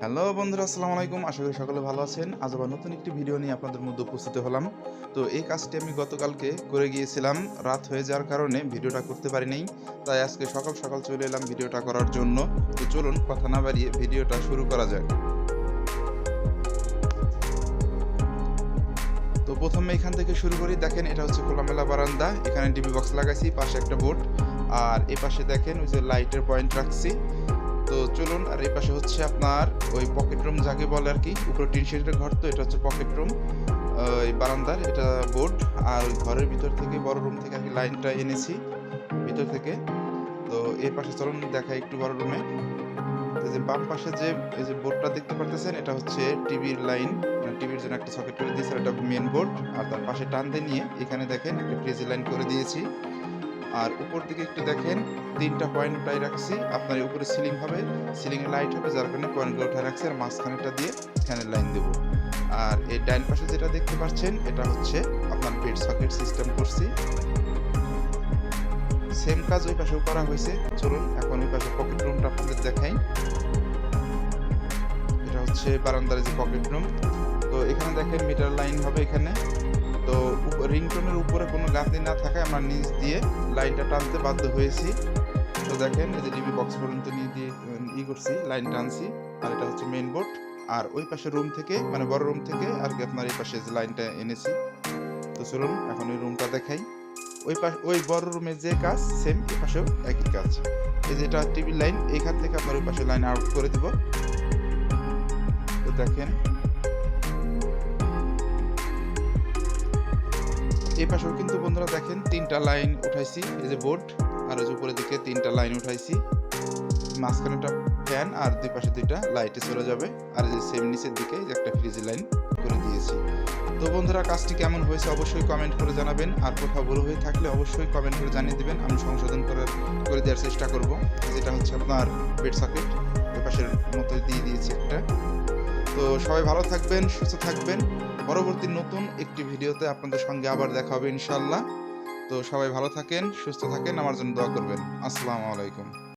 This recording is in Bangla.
হ্যালো বন্ধুরা, আসসালামু আলাইকুম। আশা করি সকলে ভালো আছেন। আজ আবার নতুন একটি ভিডিও নিয়ে আপনাদের মধ্যে উপস্থিত হলাম। তো এই কাজটি আমি গতকালকে করে গিয়েছিলাম। রাত হয়ে যাওয়ার কারণে ভিডিওটা করতে পারি নাই। তাই আজকে সকাল সকাল চলে এলাম ভিডিওটা করার জন্য। তো চলুন কথা না বাড়িয়ে ভিডিওটা শুরু করা যাক। তো প্রথমে এখান থেকে শুরু করি। দেখেন, এটা হচ্ছে খোলামেলা বারান্দা। এখানে টিভি বক্স লাগাইছি, পাশে একটা বোর্ড। আর এই পাশে দেখেন ওই যে লাইটের পয়েন্ট রাখছি। তো চলুন, আর এই পাশে হচ্ছে আপনার ওই পকেট রুম যাকে বলে আর কি। উপরে টিন শেডের ঘর, তো এটা হচ্ছে পকেট রুম। এই বারান্দার এটা বোর্ড। আর ওই ঘরের ভিতর থেকে বড় রুম থেকে আর কি লাইনটা এনেছি ভিতর থেকে। তো এই পাশে চলুন দেখাই একটু বড় রুমে। তো যে বাম পাশে যে এই যে বোর্ডটা দেখতে পারতেছেন, এটা হচ্ছে টিভির লাইন। মানে টিভির জন্য একটা সকেট করে দিয়েছি, আর এটা মেন বোর্ড। আর তার পাশে টান দিয়ে নিয়ে এখানে দেখেন একটা ফ্রিজের লাইন করে দিয়েছি। আর উপর দিকে একটু দেখেন, ৩টা পয়েন্ট উঠাই রাখছি। আপনার এই উপরে সিলিং হবে, সিলিংয়ে লাইট হবে, যার কারণে পয়েন্টগুলো উঠাই রাখছি। আর মাঝখানেটা দিয়ে ফ্যানের লাইন দেব। আর এই ডাইন পাশে যেটা দেখতে পাচ্ছেন, এটা হচ্ছে আপনার বেড সকেট সিস্টেম করছি। সেম কাজ ওই পাশেও করা হয়েছে। চলুন এখন ওই পাশে পকেট রুমটা আপনাদের দেখাই। এটা হচ্ছে বারান্দার যে পকেট রুম। তো এখানে দেখেন মিটার লাইন হবে এখানে। তো রিংটোনের উপরে কোনো গাঁথনি না থাকায় আমরা নিচ দিয়ে লাইনটা টানতে বাধ্য হয়েছি। তো দেখেন এই যে টিভি বক্স পর্যন্ত নিয়ে দিয়ে করছি, লাইন টানছি। আর এটা হচ্ছে মেইন বোর্ড। আর ওই পাশে রুম থেকে, মানে বড় রুম থেকে আর কি আপনার এই পাশে যে লাইনটা এনেছি। তো চলুন এখন ওই রুমটা দেখাই। ওই পাশে ওই বড় রুমে যে কাজ সেম এই পাশেও একই কাজ। এই যে এটা টিভি লাইন, এইখান থেকে আপনার ওই পাশে লাইন আউট করে দিব। তো দেখেন এই পাশেও কিন্তু বন্ধুরা দেখেন 3টা লাইন উঠাইছি। এই যে বোর্ড আর ওই যে উপরের দিকে 3টা লাইন উঠাইছি। মাঝখানে একটা ফ্যান আর দুই পাশে 2টা লাইটে চলে যাবে। আর এই যে সেম নিচের দিকে যে একটা ফ্রিজ লাইন করে দিয়েছি। তো বন্ধুরা, কাজটি কেমন হয়েছে অবশ্যই কমেন্ট করে জানাবেন। আর কোথাও ভুল হয়ে থাকলে অবশ্যই কমেন্ট করে জানিয়ে দিবেন, আমি সংশোধন করে দেওয়ার চেষ্টা করব। যেটা হচ্ছে আপনার বেড সকেট ওই পাশের মতো দিয়ে দিয়েছি একটা। তো সবাই ভালো থাকবেন, সুস্থ থাকবেন। পরবর্তী নতুন একটি ভিডিওতে আপনাদের সঙ্গে আবার দেখা হবে ইনশাআল্লাহ। তো সবাই ভালো থাকেন, সুস্থ থাকেন, আমার জন্য দোয়া করবেন। আসসালামু আলাইকুম।